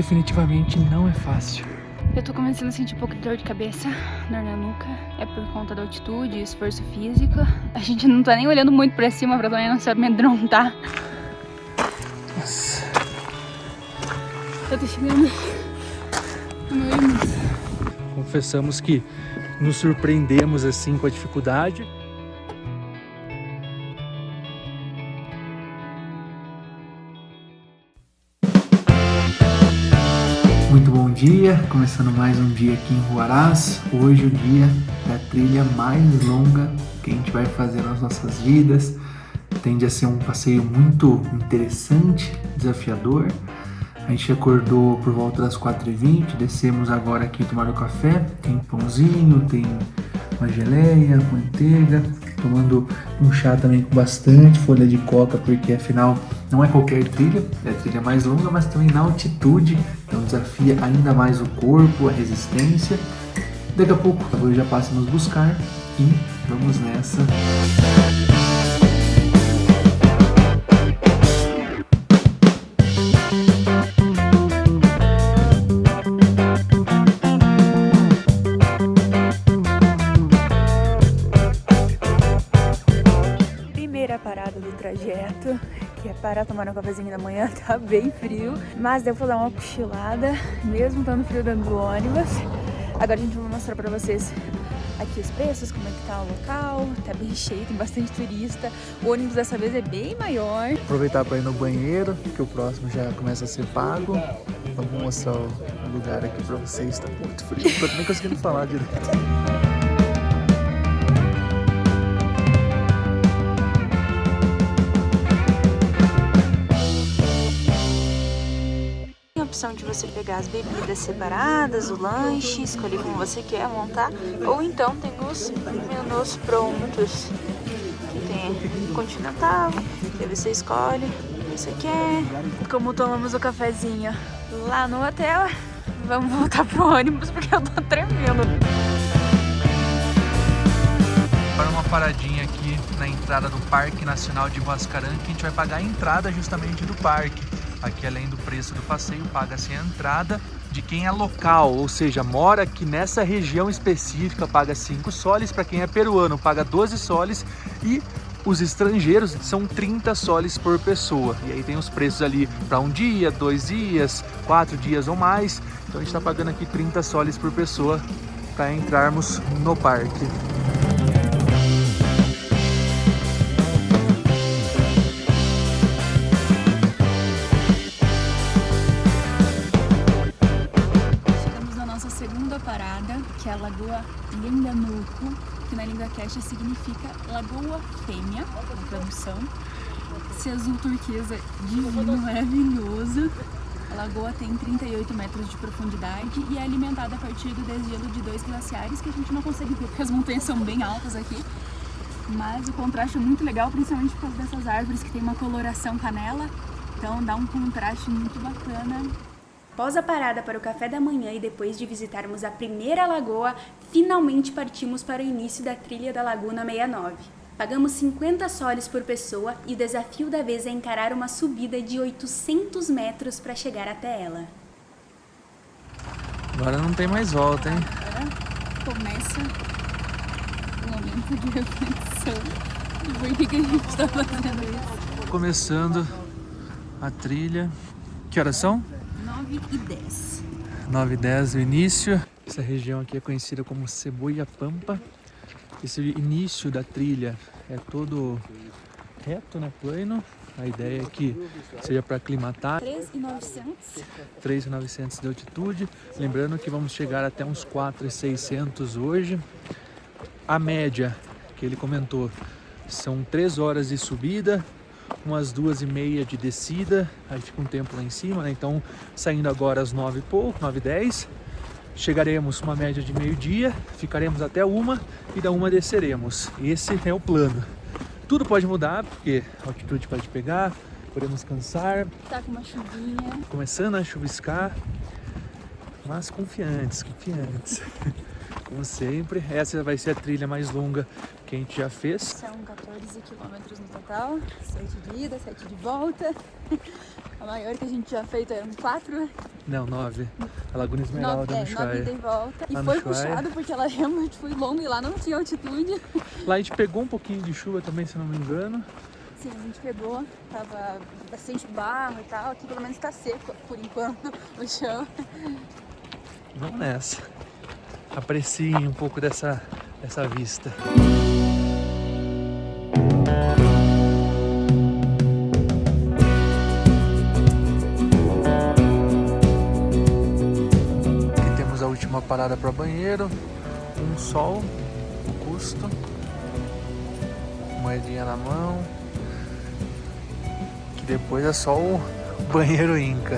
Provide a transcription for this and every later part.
definitivamente não é fácil. Eu tô começando a sentir um pouco de dor de cabeça, dor na nuca. É por conta da altitude, esforço físico. A gente não tá nem olhando muito pra cima pra também não se amedrontar. Nossa. Eu tô chegando no meu limite. Confessamos que nos surpreendemos assim com a dificuldade. Muito bom dia, começando mais um dia aqui em Huaraz. Hoje o dia da trilha mais longa que a gente vai fazer nas nossas vidas. Tende a ser um passeio muito interessante, desafiador. A gente acordou por volta das 4h20, descemos agora aqui tomar o café. Tem pãozinho, tem uma geleia, manteiga, tomando um chá também com bastante folha de coca, porque afinal não é qualquer trilha, é a trilha mais longa, mas também na altitude, então desafia ainda mais o corpo, a resistência. Daqui a pouco a Vânia já passa a nos buscar e vamos nessa. Parada do trajeto, que é parar tomar um cafezinho da manhã, tá bem frio, mas deu pra dar uma cochilada, mesmo estando frio dentro do ônibus. Agora a gente vai mostrar pra vocês aqui os preços, como é que tá o local, tá bem cheio, tem bastante turista, o ônibus dessa vez é bem maior. Aproveitar para ir no banheiro, que o próximo já começa a ser pago. Vamos mostrar o lugar aqui pra vocês, tá muito frio, não tô nem conseguindo falar direito. Opção de você pegar as bebidas separadas, o lanche, escolher como você quer montar, ou então tem os menus prontos, que tem continental, que aí você escolhe o que você quer. Como tomamos o cafezinho lá no hotel, vamos voltar pro ônibus porque eu tô tremendo. Para uma paradinha aqui na entrada do Parque Nacional de Huascarán, que a gente vai pagar a entrada justamente do parque. Aqui, além do preço do passeio, paga-se a entrada de quem é local, ou seja, mora aqui nessa região específica, paga 5 soles, para quem é peruano paga 12 soles e os estrangeiros são 30 soles por pessoa. E aí tem os preços ali para 1 dia, 2 dias, 4 dias ou mais. Então a gente está pagando aqui 30 soles por pessoa para entrarmos no parque. Que é a Lagoa Lhendanuco, que na língua quechua significa Lagoa Fêmea, na tradução. Esse azul turquesa divino, maravilhoso. A lagoa tem 38 metros de profundidade e é alimentada a partir do desgelo de 2 glaciares que a gente não consegue ver porque as montanhas são bem altas aqui. Mas o contraste é muito legal, principalmente por causa dessas árvores que tem uma coloração canela, então dá um contraste muito bacana. Após a parada para o café da manhã e depois de visitarmos a primeira lagoa, finalmente partimos para o início da trilha da Laguna 69. Pagamos 50 soles por pessoa e o desafio da vez é encarar uma subida de 800 metros para chegar até ela. Agora não tem mais volta, hein? Agora começa o momento de reflexão de por que a gente está fazendo isso. Começando a trilha. Que horas são? 9h10. 9h10 o início. Essa região aqui é conhecida como Cebollapampa. Esse início da trilha é todo reto, né, plano. A ideia é que seja para aclimatar. 3.900. 3.900 de altitude. Lembrando que vamos chegar até uns 4.600 hoje. A média que ele comentou são 3 horas de subida, umas 2h30 de descida, aí fica um tempo lá em cima, né? Então saindo agora às 9 e pouco, 9h10, chegaremos uma média de meio-dia, ficaremos até 1 e da 1 desceremos. Esse é o plano. Tudo pode mudar, porque a altitude pode pegar, podemos cansar. Tá com uma chuvinha. Começando a chuviscar, mas confiantes. como sempre. Essa vai ser a trilha mais longa que a gente já fez. São 14 quilômetros no total, 7 de ida, 7 de volta. A maior que a gente já fez eram 4. Não, 9. A Laguna Esmeralda, no 9 ida e volta. E lá foi puxado porque ela realmente foi longa e lá não tinha altitude. Lá a gente pegou um pouquinho de chuva também, se não me engano. Sim, a gente pegou, tava bastante barro e tal. Aqui pelo menos tá seco por enquanto o chão. Vamos nessa. Apreciem um pouco dessa vista. Aqui temos a última parada para banheiro. Um sol, custo, moedinha na mão. Que depois é só o banheiro Inca.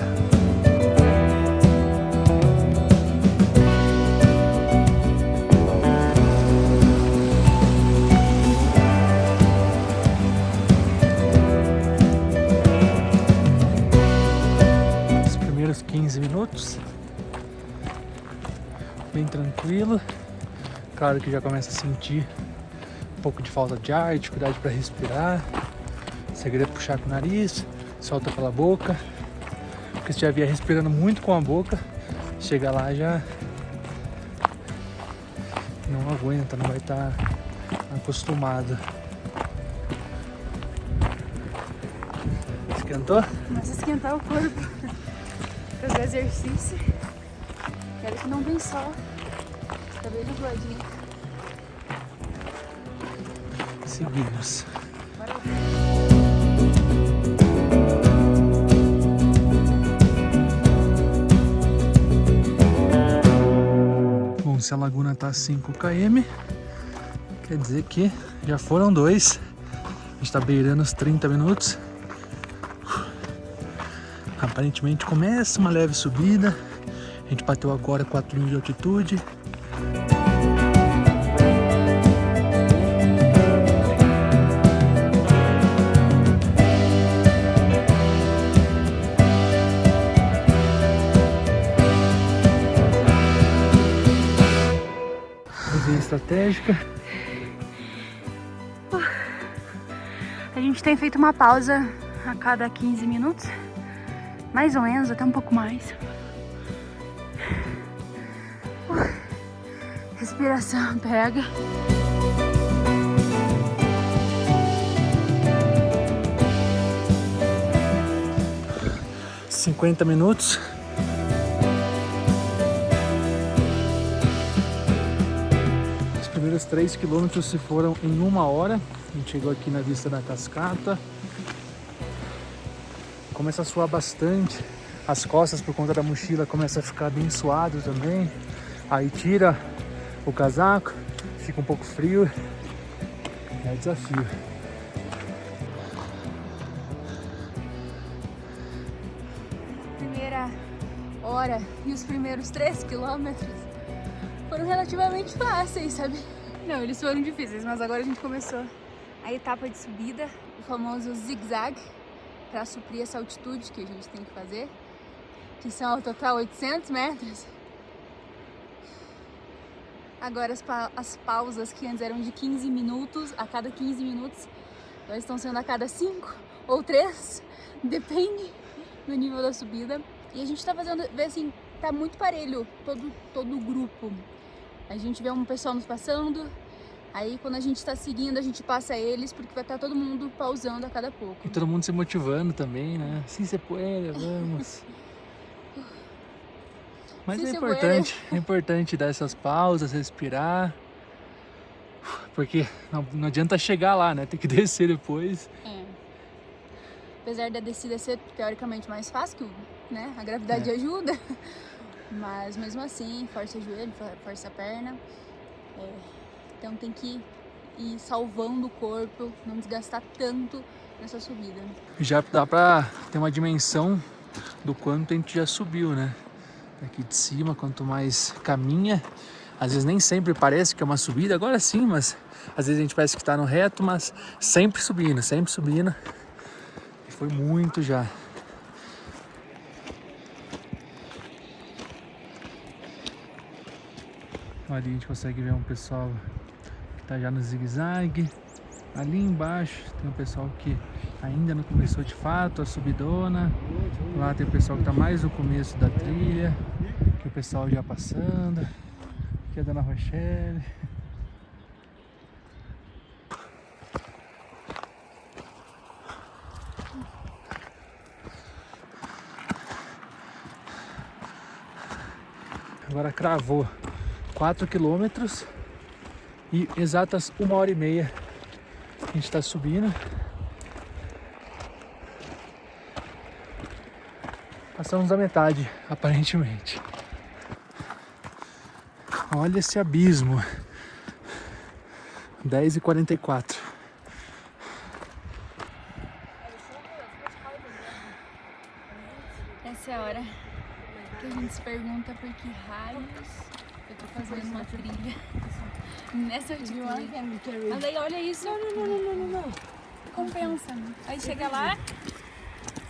Os primeiros 15 minutos, bem tranquilo. Claro que já começa a sentir um pouco de falta de ar, dificuldade para respirar. O segredo é puxar com o nariz, solta pela boca. Porque se já vier respirando muito com a boca, chega lá já não aguenta, não vai estar acostumado. Esquentou? Começa a esquentar o corpo. Fazer exercício. Quero que não tem sol. Tá bem nubladinho. Seguimos. Bom, se a laguna tá a 5 km, quer dizer que já foram 2. A gente tá beirando os 30 minutos. Aparentemente começa uma leve subida. A gente bateu agora 4.000 de altitude. Estratégica. A gente tem feito uma pausa a cada 15 minutos, mais ou menos, até um pouco mais. Respiração pega. Uns 50 minutos. Os primeiros 3 quilômetros se foram em 1 hora. A gente chegou aqui na vista da cascata. Começa a suar bastante. As costas, por conta da mochila, começa a ficar bem suado também. Aí tira o casaco, fica um pouco frio. É desafio. Primeira hora e os primeiros 3 quilômetros foram relativamente fáceis, sabe? Não, eles foram difíceis, mas agora a gente começou a etapa de subida, o famoso zig-zag, para suprir essa altitude que a gente tem que fazer, que são ao total 800 metros. Agora as pausas que antes eram de 15 minutos, a cada 15 minutos, agora estão sendo a cada 5 ou 3, depende do nível da subida. E a gente tá fazendo, vê assim, tá muito parelho todo o grupo. A gente vê um pessoal nos passando, aí quando a gente tá seguindo, a gente passa eles, porque vai estar todo mundo pausando a cada pouco. E todo mundo se motivando também, né? Sim, você pode, vamos. Mas Sim, é importante dar essas pausas, respirar. Porque não adianta chegar lá, né? Tem que descer depois. É. Apesar da descida ser teoricamente mais fácil, né? A gravidade ajuda. Mas mesmo assim, força o joelho, força a perna. Então tem que ir salvando o corpo, não desgastar tanto nessa subida. Já dá pra ter uma dimensão do quanto a gente já subiu, né? Aqui de cima, quanto mais caminha, às vezes nem sempre parece que é uma subida, agora sim, mas às vezes a gente parece que tá no reto, mas sempre subindo, e foi muito já. Ali a gente consegue ver um pessoal que tá já no zigue-zague. Ali embaixo tem um pessoal que ainda não começou de fato a subidona. Lá tem o pessoal que tá mais no começo da trilha. Aqui o pessoal já passando. Aqui é a Dona Rochelle. Agora cravou 4 quilômetros e exatas 1h30 a gente está subindo. Passamos da metade, aparentemente. Olha esse abismo. 10h44. Essa é a hora que a gente se pergunta por que raios eu tô fazendo uma trilha nessa altitude. Mas aí olha isso. Não. Compensa. Aí chega lá,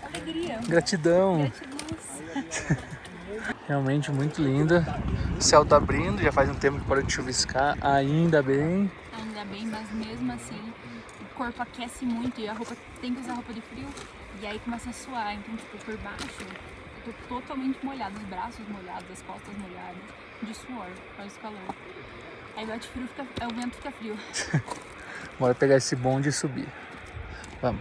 alegria. Gratidão. Realmente muito linda. O céu tá abrindo, já faz um tempo que parou de chuviscar, ainda bem. Ainda bem, mas mesmo assim o corpo aquece muito e a roupa tem que usar roupa de frio. E aí começa a suar, então tipo, por baixo eu tô totalmente molhada, os braços molhados, as costas molhadas, de suor, faz o calor. Aí bate frio, o vento fica frio. Bora pegar esse bonde e subir. Vamos.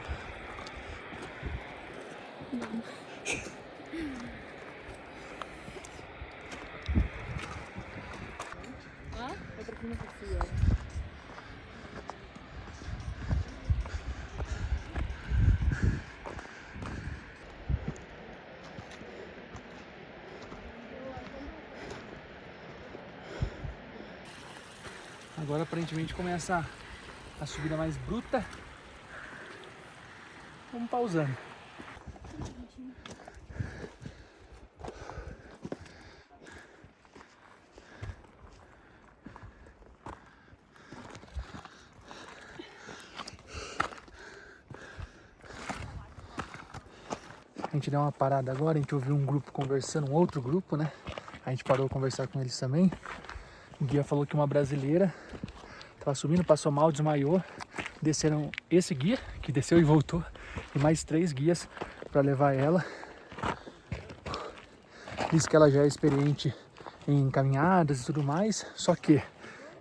Agora aparentemente começa a subida mais bruta. Vamos pausando. A gente deu uma parada agora, a gente ouviu um grupo conversando, um outro grupo, né? A gente parou a conversar com eles também. O guia falou que uma brasileira tava subindo, passou mal, desmaiou. Desceram esse guia, que desceu e voltou, e mais 3 guias para levar ela. Diz que ela já é experiente em caminhadas e tudo mais, só que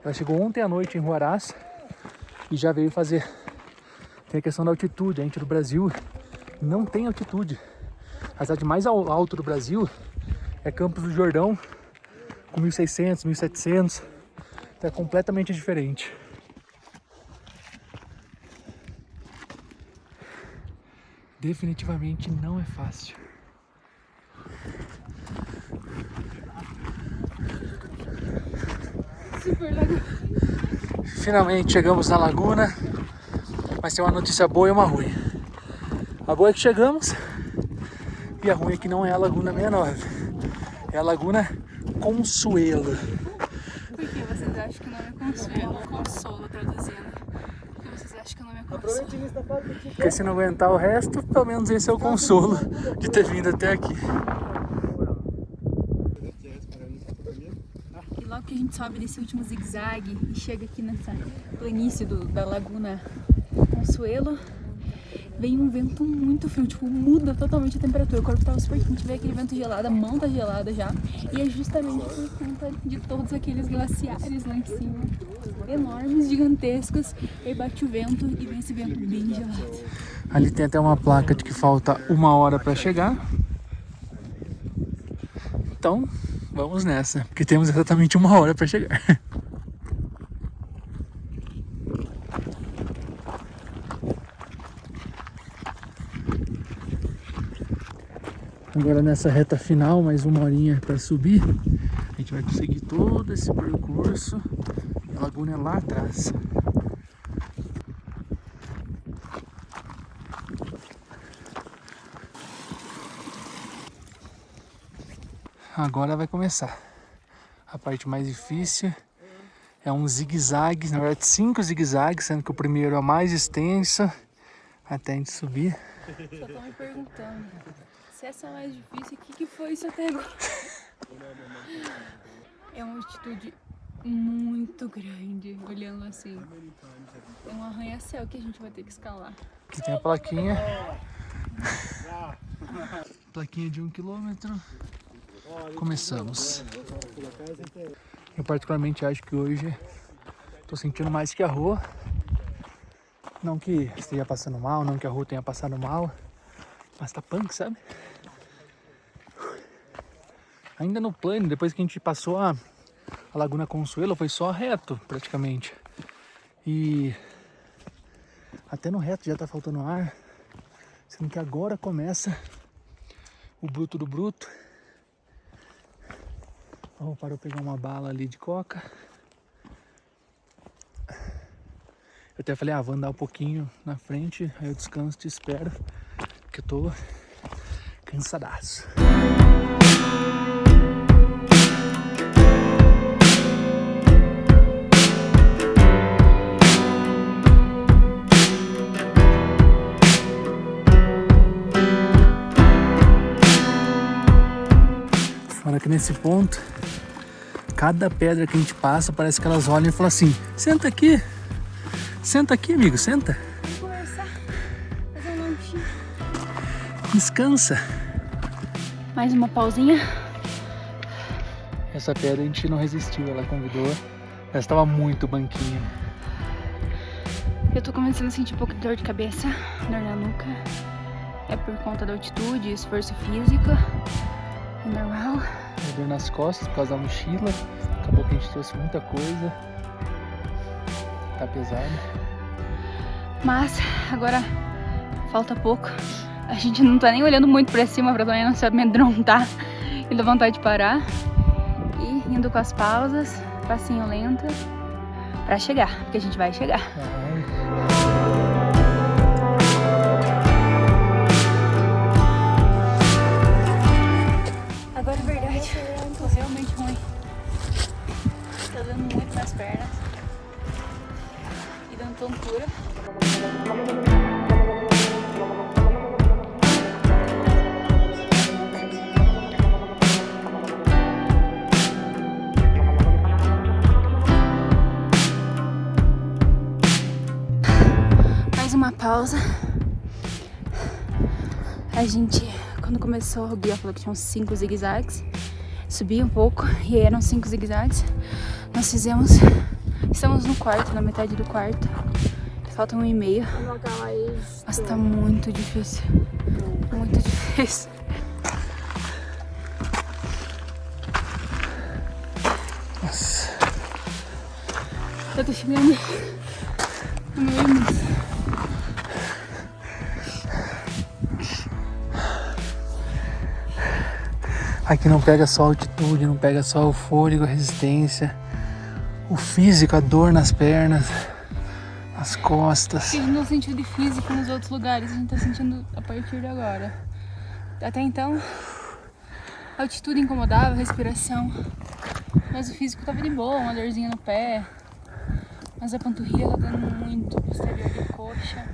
ela chegou ontem à noite em Huaraz e já veio fazer. Tem a questão da altitude, a gente do Brasil não tem altitude. A cidade mais alta do Brasil é Campos do Jordão, com 1.600, 1.700, então é completamente diferente. Definitivamente não é fácil. Super legal. Finalmente chegamos na laguna, mas tem uma notícia boa e uma ruim. A boa é que chegamos, e a ruim é que não é a Laguna 69, é a Laguna Consuelo. Por que vocês acham que o nome é Consuelo? Consolo, traduzindo. Por que vocês acham que o nome é Consolo? Porque se não aguentar o resto, pelo menos esse é o consolo de ter vindo até aqui. E logo que a gente sobe desse último zigue-zague e chega aqui nessa planície da Laguna Consuelo, vem um vento muito frio, tipo, muda totalmente a temperatura. O corpo tava super quente, veio aquele vento gelado, a mão tá gelada já. E é justamente por conta de todos aqueles glaciares lá em cima, enormes, gigantescos. E aí bate o vento e vem esse vento bem gelado. Ali tem até uma placa de que falta 1 hora para chegar. Então, vamos nessa, porque temos exatamente 1 hora para chegar. Agora nessa reta final, mais 1 horinha para subir, a gente vai conseguir todo esse percurso. A laguna é lá atrás. Agora vai começar a parte mais difícil. É um zigue-zague, na verdade 5 zigue-zagues, sendo que o primeiro é o mais extenso até a gente subir. Só tô me perguntando, se essa é a mais difícil, o que foi isso até agora? É uma altitude muito grande, olhando assim. É um arranha-céu que a gente vai ter que escalar. Aqui tem a plaquinha. Plaquinha de 1 quilômetro. Começamos. Eu particularmente acho que hoje tô sentindo mais que a rua. Não que esteja passando mal, não que a rua tenha passado mal, mas tá punk, sabe? Ainda no plano, depois que a gente passou a Laguna Consuelo, foi só reto praticamente. E até no reto já tá faltando ar, sendo que agora começa o bruto do bruto. Vou parar pra pegar uma bala ali de coca. Eu até falei, vou andar um pouquinho na frente, aí eu descanso e te espero, porque eu tô cansadaço. Fora que nesse ponto, cada pedra que a gente passa, parece que elas olham e falam assim, senta aqui, amigo, senta. Vamos conversar, fazer um lanchinho. Descansa. Mais uma pausinha. Essa pedra a gente não resistiu, ela convidou. Ela estava muito banquinha. Eu tô começando a sentir um pouco de dor de cabeça, dor na nuca. É por conta da altitude, esforço físico. É normal. Dor nas costas por causa da mochila. Acabou que a gente trouxe muita coisa. Tá pesado. Mas agora falta pouco. A gente não tá nem olhando muito pra cima pra também não se amedrontar e dar vontade de parar. E indo com as pausas, passinho lento, pra chegar, porque a gente vai chegar. Agora é verdade, eu tô realmente ruim. Tá dando muito nas pernas e dando tontura. Mais uma pausa. A gente, quando começou, o guia falou que tinham 5 zigue-zagues. Subi um pouco e aí eram 5 zigue-zagues. Nós fizemos, estamos no quarto, na metade do quarto. Falta 1,5. Mas tá muito difícil. Muito difícil. Nossa. Eu tô chegando no meu limite. Aqui não pega só a altitude, não pega só o fôlego, a resistência, o físico, a dor nas pernas, nas costas. A gente não sentiu de físico nos outros lugares, a gente tá sentindo a partir de agora. Até então, a altitude incomodava, a respiração, mas o físico tava de boa, uma dorzinha no pé, mas a panturrilha tá dando muito, posterior de coxa,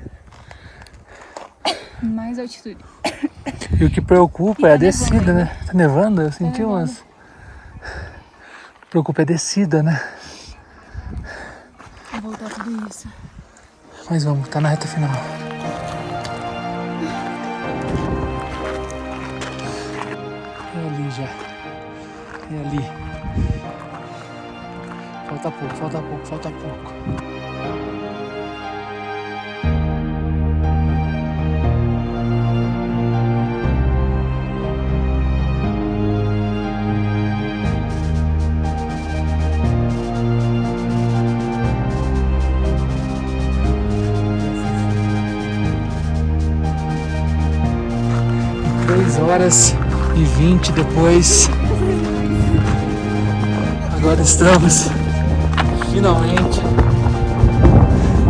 mais altitude. E o que preocupa é a descida, né? Tá nevando, eu senti umas... O que preocupa é a descida, né? Vou voltar tudo isso. Mas vamos, tá na reta final. É ali já. É ali. Falta pouco, falta pouco, falta pouco. Horas e 20 depois. Agora estamos finalmente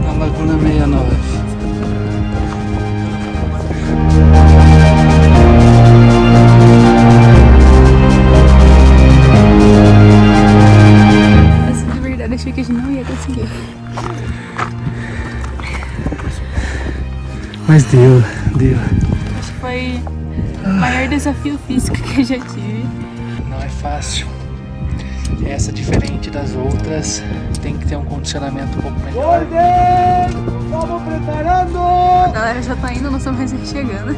na Laguna 69. Essa de verdade achei que a gente não ia conseguir. Mas deu. Acho que foi o maior desafio físico que eu já tive. Não é fácil. Essa, diferente das outras, tem que ter um condicionamento um pouco melhor. Estamos preparando! A galera já tá indo, nós estamos chegando.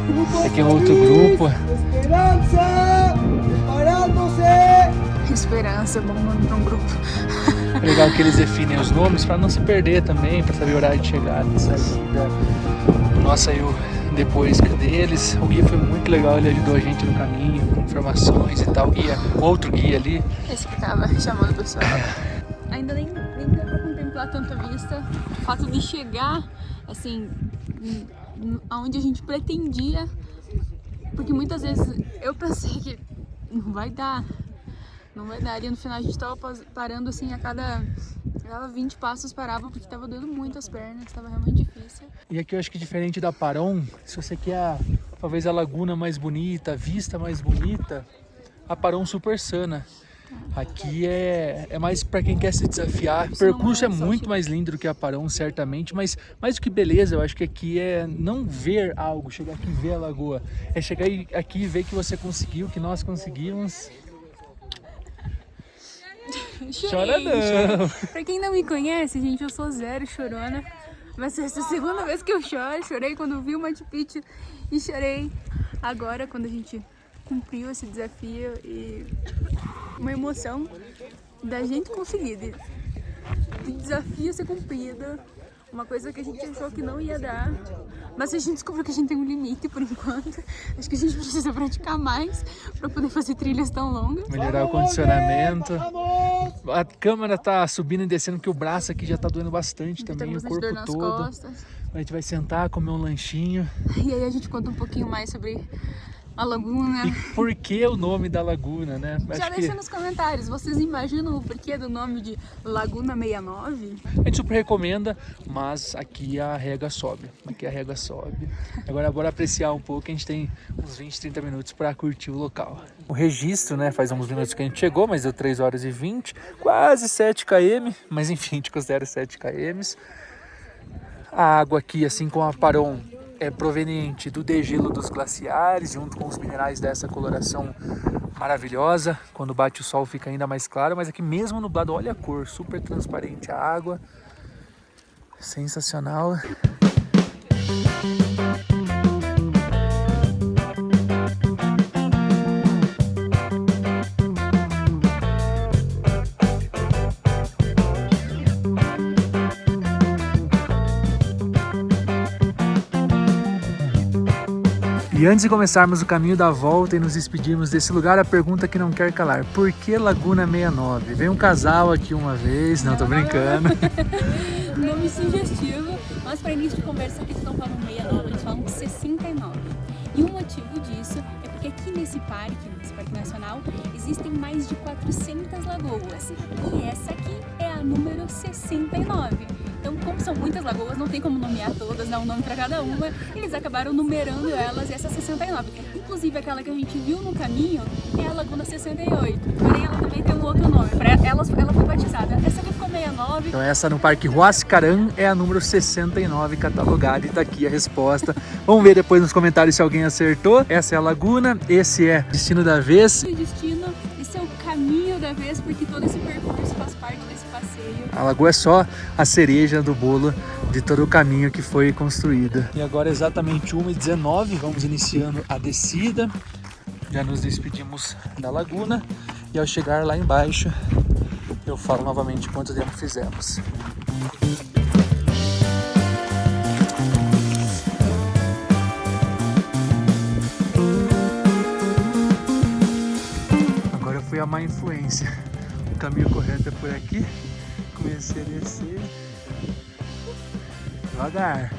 Aqui é outro grupo. Esperança! Preparando-se! Esperança, bom nome pra um grupo. É legal que eles definem os nomes para não se perder também, para saber o horário de chegada e saída. O nosso saiu depois deles. O guia foi muito legal, ele ajudou a gente no caminho, com informações e tal. Guia, outro guia ali. Esse que tava chamando o pessoal. Ainda nem deu pra contemplar tanta vista. O fato de chegar, assim, aonde a gente pretendia, porque muitas vezes eu pensei que não vai dar. E no final a gente tava parando assim a cada 20 passos parava porque tava doendo muito as pernas, tava realmente difícil. E aqui eu acho que diferente da Paron, se você quer talvez a laguna mais bonita, a vista mais bonita, a Paron super sana. Aqui é mais para quem quer se desafiar. O percurso é muito mais lindo do que a Paron, certamente, mas mais do que beleza, eu acho que aqui é não ver algo, chegar aqui e ver a lagoa. É chegar aqui e ver que você conseguiu, que nós conseguimos. Chora não! Pra quem não me conhece, gente, eu sou zero chorona. Vai ser essa segunda vez que eu choro. Chorei quando vi o Machu Picchu e chorei agora quando a gente cumpriu esse desafio e uma emoção da gente conseguir, de desafio ser cumprido, uma coisa que a gente achou que não ia dar, mas a gente descobriu que a gente tem um limite por enquanto. Acho que a gente precisa praticar mais para poder fazer trilhas tão longas. Melhorar o condicionamento. A câmera tá subindo e descendo porque o braço aqui já tá doendo bastante também, o corpo todo. Costas. A gente vai sentar, comer um lanchinho. E aí a gente conta um pouquinho mais sobre a laguna. E por que o nome da laguna, né? Já deixa nos comentários, vocês imaginam o porquê do nome de Laguna 69? A gente super recomenda, mas aqui a régua sobe. Agora bora apreciar um pouco, a gente tem uns 20, 30 minutos para curtir o local. O registro, né, faz uns minutos que a gente chegou, mas deu 3 horas e 20, quase 7 km, mas enfim, a gente considera 7 km. A água aqui, assim como a Paron, é proveniente do degelo dos glaciares, junto com os minerais dessa coloração maravilhosa. Quando bate o sol fica ainda mais claro, mas aqui mesmo nublado, olha a cor, super transparente a água. Sensacional. E antes de começarmos o caminho da volta e nos despedirmos desse lugar, a pergunta que não quer calar: por que Laguna 69? Veio um casal aqui uma vez, não, tô brincando. Nome sugestivo, mas para início de conversa aqui eles não falam 69, eles falam 69. E o motivo disso é porque aqui nesse parque nacional, existem mais de 400 lagoas. E essa aqui é a número 69. Então, como são muitas lagoas, não tem como nomear todas, dar um nome para cada uma. Eles acabaram numerando elas, e essa 69. Inclusive, aquela que a gente viu no caminho é a Laguna 68. Porém, ela também tem um outro nome. Ela foi batizada. Essa aqui ficou 69. Então, essa no Parque Huascarán é a número 69 catalogada. E tá aqui a resposta. Vamos ver depois nos comentários se alguém acertou. Essa é a Laguna, esse é Destino da Vez. Esse destino, esse é o caminho da vez, porque todo esse percurso faz parte desse passeio. A lagoa é só a cereja do bolo de todo o caminho que foi construído. E agora é exatamente 1h19, vamos iniciando a descida. Já nos despedimos da laguna e ao chegar lá embaixo eu falo novamente quanto tempo fizemos. Agora eu fui a má influência. O caminho correto é por aqui. Comecei a descer devagar.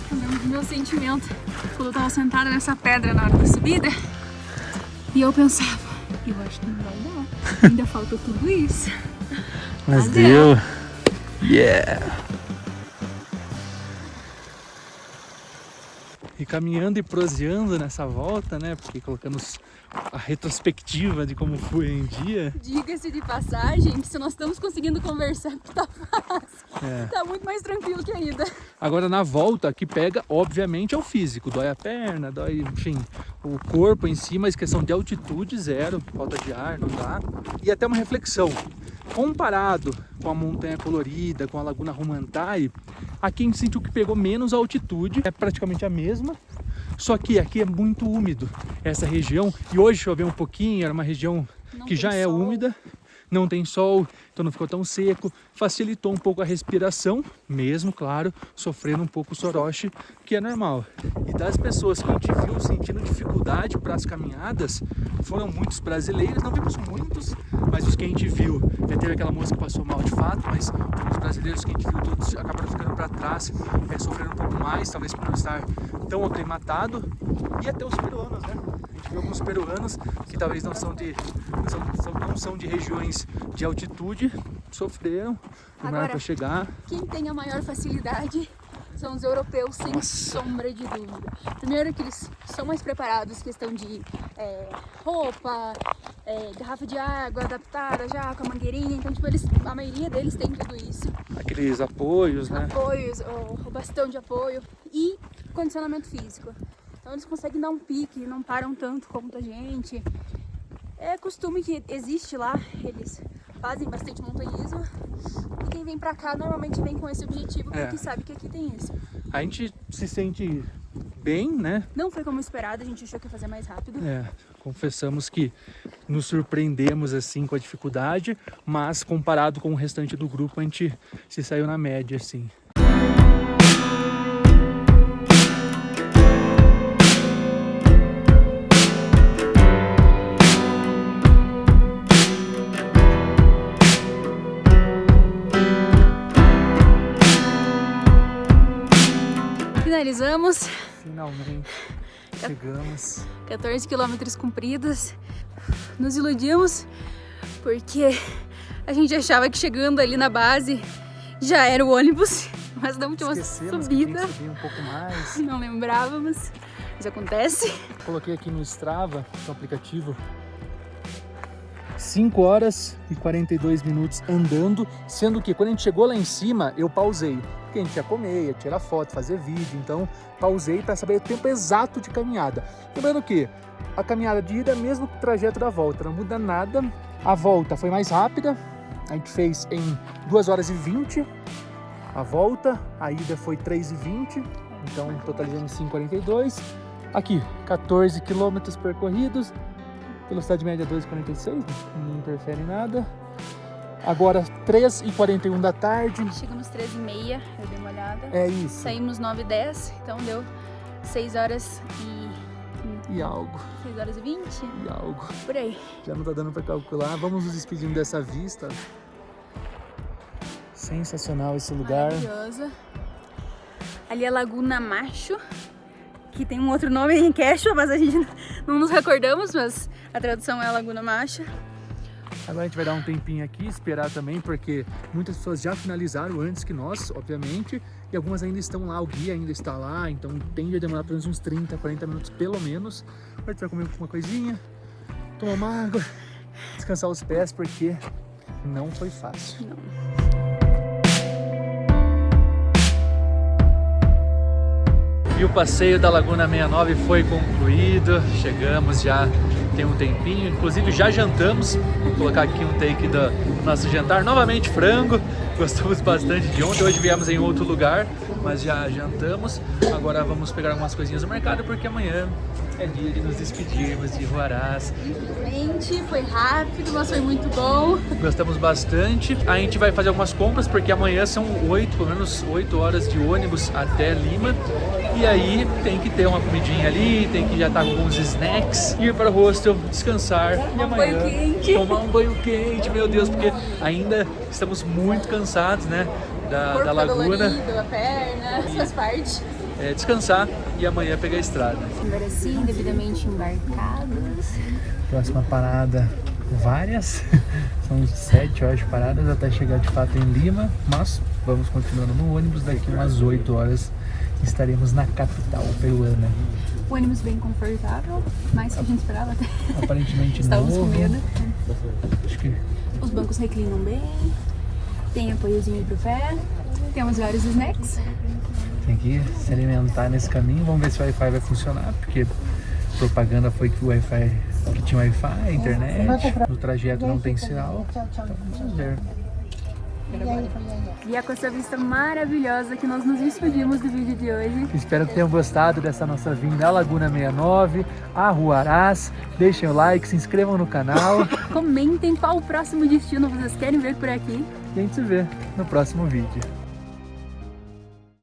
Eu lembro do meu sentimento quando eu tava sentada nessa pedra na hora da subida e eu pensava, eu acho que não vai dar, ainda falta tudo isso. Mas deu! Yeah! e caminhando e proseando nessa volta, né? Porque colocando a retrospectiva de como foi em dia. Diga-se de passagem que se nós estamos conseguindo conversar, tá fácil. Tá muito mais tranquilo que a ida. Agora na volta, que pega, obviamente, é o físico. Dói a perna, dói, enfim, o corpo em si, mas questão de altitude, zero, falta de ar, não dá. E até uma reflexão. Comparado com a montanha colorida, com a Laguna Humantai, aqui a gente sentiu que pegou menos altitude, é praticamente a mesma, só que aqui é muito úmido essa região, e hoje choveu um pouquinho, era uma região que já é úmida, não tem sol, então não ficou tão seco, facilitou um pouco a respiração, mesmo, claro, sofrendo um pouco o soroche, que é normal. E das pessoas que a gente viu sentindo dificuldade para as caminhadas, foram muitos brasileiros, não vimos muitos, mas os que a gente viu, teve aquela moça que passou mal de fato, mas os brasileiros que a gente viu todos acabaram ficando para trás, sofrendo um pouco mais, talvez por não estar tão aclimatado, e até os peruanos, né? A gente viu alguns peruanos que talvez não são de regiões de altitude, sofreram, demoraram para chegar. Quem tem a maior facilidade são os europeus, sem sombra de dúvida. Primeiro que eles são mais preparados, questão de roupa, garrafa de água adaptada já com a mangueirinha, então tipo, a maioria deles tem tudo isso. Aqueles apoios, né? Apoios, o bastão de apoio e condicionamento físico. Então eles conseguem dar um pique, não param tanto como a gente. É costume que existe lá, eles fazem bastante montanhismo. E quem vem pra cá normalmente vem com esse objetivo, porque sabe que aqui tem isso. A gente se sente bem, né? Não foi como esperado, a gente achou que ia fazer mais rápido. Confessamos que nos surpreendemos assim com a dificuldade, mas comparado com o restante do grupo, a gente se saiu na média, assim. Finalizamos. Finalmente chegamos. 14 quilômetros cumpridos. Nos iludimos porque a gente achava que chegando ali na base já era o ônibus, mas na última subida que subir um pouco mais. Não lembrávamos, mas acontece. Coloquei aqui no Strava, que é o aplicativo, 5 horas e 42 minutos andando, sendo que quando a gente chegou lá em cima, eu pausei. Porque a gente ia comer, ia tirar foto, fazer vídeo, então pausei para saber o tempo exato de caminhada. Lembrando que a caminhada de ida é o mesmo trajeto da volta, não muda nada. A volta foi mais rápida, a gente fez em 2 horas e 20 a volta, a ida foi 3 e 20, então totalizamos 5,42. Aqui, 14 quilômetros percorridos, velocidade média 2,46, não interfere em nada. Agora 3h41 da tarde. Chegamos 13h30, eu dei uma olhada. É isso. Saímos 9h10, então deu 6 horas e algo. 6 horas e 20? E algo. Por aí. Já não tá dando pra calcular. Vamos nos despedindo dessa vista. Sensacional esse lugar. Maravilhosa. Ali é Laguna Macho, que tem um outro nome em quechua, mas a gente não nos recordamos, mas a tradução é Laguna Macho. Agora a gente vai dar um tempinho aqui, esperar também, porque muitas pessoas já finalizaram antes que nós, obviamente, e algumas ainda estão lá, o guia ainda está lá, então tende a demorar pelo menos uns 30, 40 minutos pelo menos. Agora a gente vai comer uma coisinha, tomar uma água, descansar os pés, porque não foi fácil. Não. E o passeio da Laguna 69 foi concluído, chegamos já tem um tempinho, inclusive já jantamos. Vou colocar aqui um take do nosso jantar, novamente frango, gostamos bastante de ontem, hoje viemos em outro lugar, mas já jantamos. Agora vamos pegar algumas coisinhas no mercado, porque amanhã é dia de nos despedirmos de Huaraz. Infelizmente foi rápido, mas foi muito bom. Gostamos bastante. A gente vai fazer algumas compras, porque amanhã são pelo menos 8 horas de ônibus até Lima. E aí tem que ter uma comidinha ali, tem que já estar com alguns snacks, ir para o hostel, descansar e amanhã tomar um banho quente, meu Deus, porque ainda estamos muito cansados, né, da laguna. Dolorido, a perna, faz parte. Descansar e amanhã pegar a estrada. Agora sim, devidamente embarcados. Próxima parada, várias, são 7 horas de paradas até chegar de fato em Lima, mas vamos continuando no ônibus, daqui umas 8 horas estaremos na capital peruana. O ônibus bem confortável, mais que a gente esperava até. Aparentemente Estávamos com novo. medo. Acho que Os bancos reclinam bem, tem apoiozinho pro pé, temos vários snacks. tem que se alimentar nesse caminho. Vamos ver se o Wi-Fi vai funcionar, porque propaganda foi que o Wi-Fi, que tinha Wi-Fi, internet. No trajeto não tem sinal. Então vamos ver. E com essa vista maravilhosa que nós nos despedimos do vídeo de hoje. Espero que tenham gostado dessa nossa vinda à Laguna 69, a Huaraz. Deixem o like, se inscrevam no canal Comentem qual o próximo destino vocês querem ver por aqui. e a gente se vê no próximo vídeo.